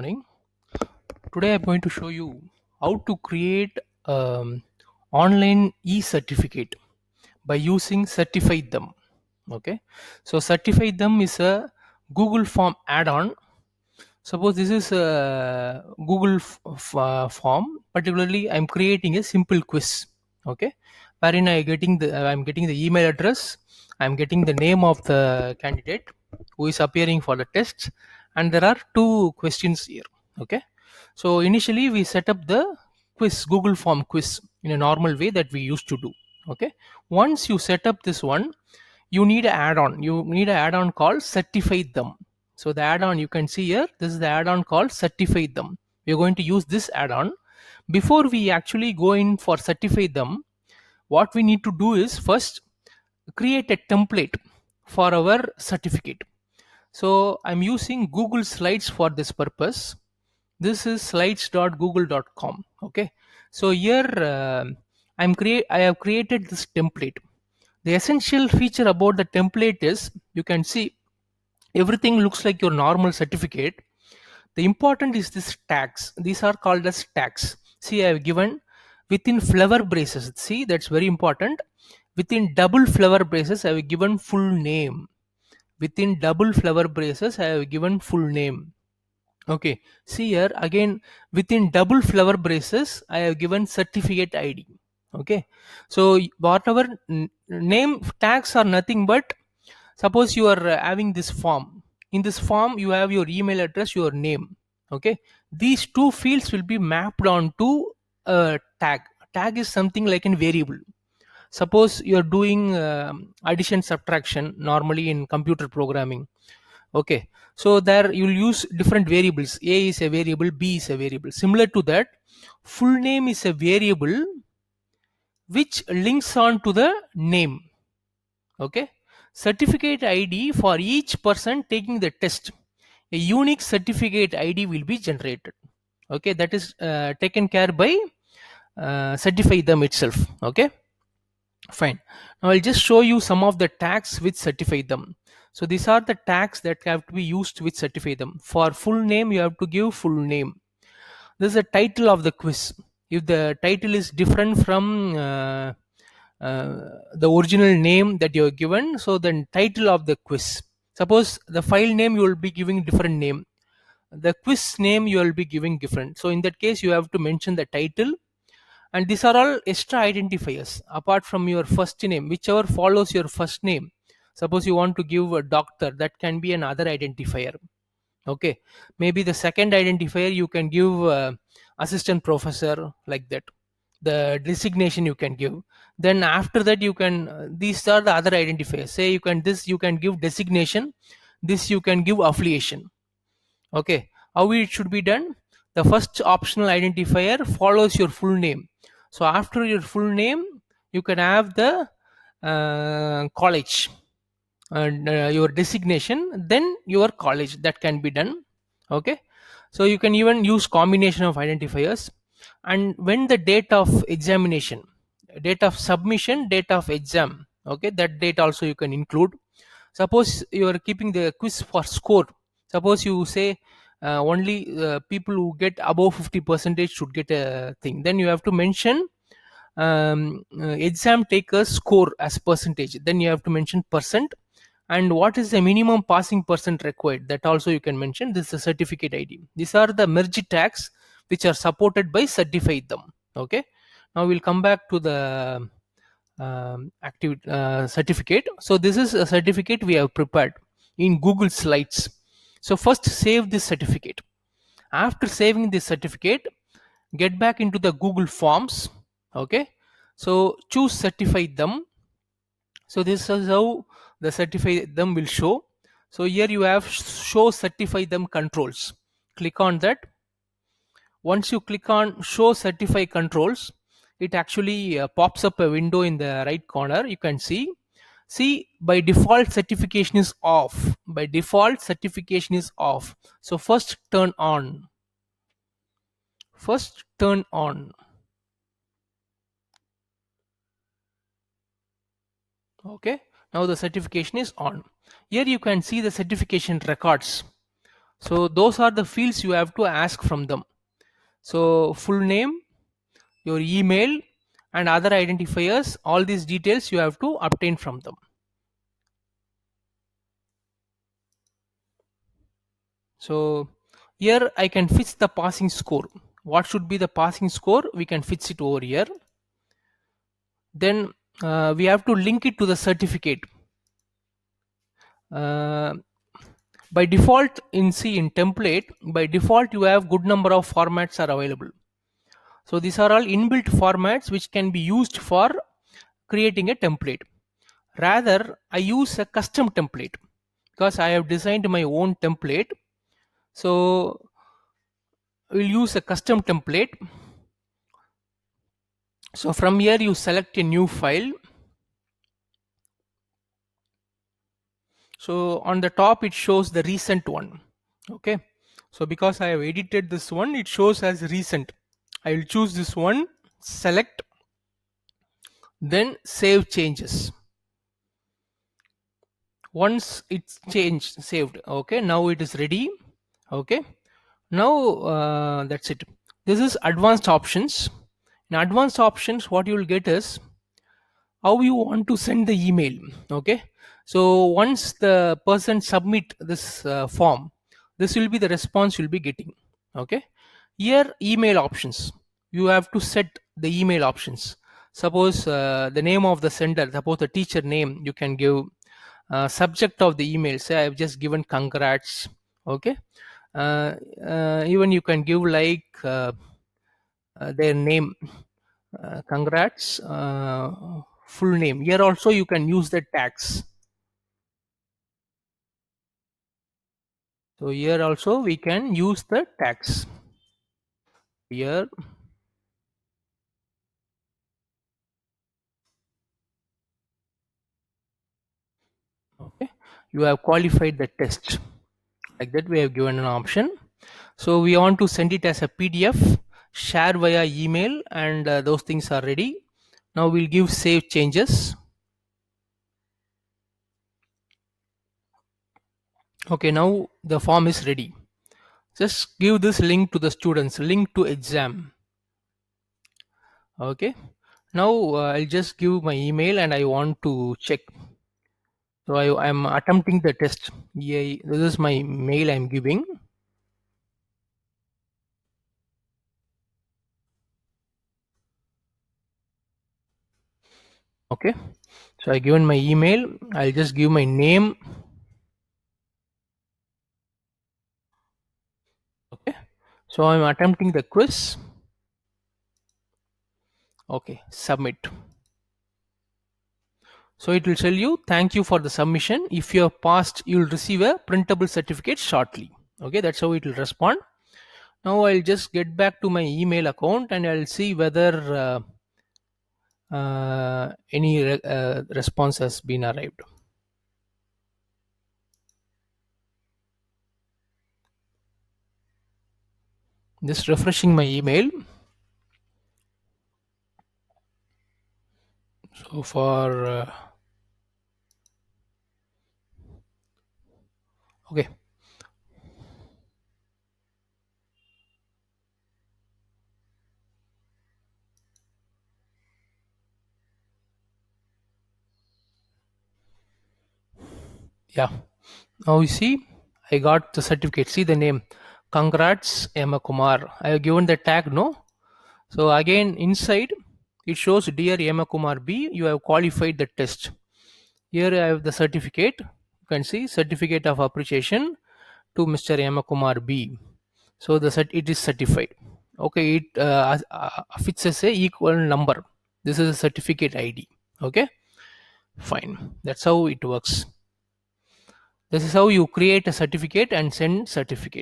Morning. Today I'm going to show you how to create online e-certificate by using Certify Them. Okay, so Certify Them is a Google Form add-on. Suppose this is a Google form. Particularly, I'm creating a simple quiz. Okay, wherein I'm getting the email address. I'm getting the name of the candidate who is appearing for the test, and there are two questions here. Okay, so initially we set up the quiz, Google form quiz, in a normal way that we used to do. Okay, once you set up this one, you need an add-on. You need an add-on called Certify Them. So the add-on you can see here, this is the add-on called Certify Them. We are going to use this add-on. Before we actually go in for Certify Them, what we need to do is first create a template for our certificate. So I'm using Google Slides for this purpose. This is slides.google.com. Okay, so here I have created this template. The essential feature about the template is you can see everything looks like your normal certificate. The important is this tags. These are called as tags. See, I have given within flower braces. See, that's very important. Within double flower braces, I have given full name. Within double flower braces, I have given full name. Okay, see here again, within double flower braces I have given certificate ID. Okay, so whatever name tags are nothing but, suppose you are having this form. In this form you have your email address, your name. Okay, these two fields will be mapped onto a tag. Tag is something like a variable. Suppose you are doing addition subtraction normally in computer programming. Okay, so there you'll use different variables. A is a variable, B is a variable. Similar to that, full name is a variable which links on to the name. Okay, certificate ID for each person taking the test, a unique certificate ID will be generated. Okay, that is taken care by Certify Them itself. Okay, fine. Now I'll just show you some of the tags which Certify Them. So these are the tags that have to be used with Certify Them. For full name, you have to give full name. This is the title of the quiz. If the title is different from the original name that you are given, so then title of the quiz. Suppose the file name you will be giving different name. The quiz name you will be giving different. So in that case, you have to mention the title, and these are all extra identifiers apart from your first name, whichever follows your first name. Suppose you want to give a doctor, that can be another identifier. Okay, maybe the second identifier you can give assistant professor, like that, the designation you can give. Then after that you can these are the other identifiers. Say you can, this you can give designation, this you can give affiliation. Okay, how it should be done? The first optional identifier follows your full name. So after your full name you can have the college and your designation, then your college, that can be done. Okay, so you can even use combination of identifiers. And when the date of examination, date of submission, date of exam, okay, that date also you can include. Suppose you are keeping the quiz for score. Suppose you say only people who get above 50 percentage should get a thing, then you have to mention exam takers score as percentage, then you have to mention percent. And what is the minimum passing percent required, that also you can mention. This is a certificate ID. These are the merge tags which are supported by Certify Them. Okay, now we'll come back to the active certificate. So this is a certificate we have prepared in Google Slides. So first save this certificate. After saving this certificate, get back into the Google Forms. Okay, so choose Certify Them. So this is how the Certify Them will show. So here you have show Certify Them controls. Click on that. Once you click on show certify controls, it actually pops up a window in the right corner. You can see by default certification is off. By default certification is off. So first turn on. First turn on. Okay, now the certification is on. Here you can see the certification records. So those are the fields you have to ask from them. So full name, your email, and other identifiers, all these details you have to obtain from them. So here I can fix the passing score. What should be the passing score? We can fix it over here. Then we have to link it to the certificate. Uh, by default in template, by default you have good number of formats are available. So these are all inbuilt formats which can be used for creating a template. Rather, I use a custom template because I have designed my own template. So we'll use a custom template. So from here you select a new file. So on the top it shows the recent one. Okay, so because I have edited this one, it shows as recent. I will choose this one, select, then save changes. Once it's changed, saved, okay, now it is ready. Okay, now that's it. This is advanced options. In advanced options, what you will get is how you want to send the email. Okay, so once the person submit this form, this will be the response you'll be getting. Okay, here email options, you have to set the email options. Suppose the name of the sender, suppose the teacher name, you can give subject of the email, say I've just given congrats. Okay, even you can give like their name, congrats, full name. Here also you can use the tags. So here also we can use the tags. Here okay, you have qualified the test. Like that we have given an option. So we want to send it as a PDF, share via email, and those things are ready. Now we'll give save changes. Okay, now the form is ready. Just give this link to the students, link to exam. Okay, now I'll just give my email and I want to check. So I'm attempting the test. Yeah, this is my mail I'm giving. Okay, so I given my email. I'll just give my name. Okay, so I'm attempting the quiz. Okay, submit. So it will tell you thank you for the submission. If you have passed, you will receive a printable certificate shortly. Okay, that's how it will respond. Now I'll just get back to my email account and I'll see whether any response has been arrived. Just refreshing my email. So for okay, yeah, now you see I got the certificate. See the name, congrats Emma Kumar. I have given the tag, no? So again inside it shows dear Emma Kumar B, you have qualified the test. Here I have the certificate. You can see certificate of appreciation to Mr. Emma Kumar B. So it is certified. Okay, it affixes a equal number. This is a certificate ID. Okay, fine. That's how it works. This is how you create a certificate and send certificate.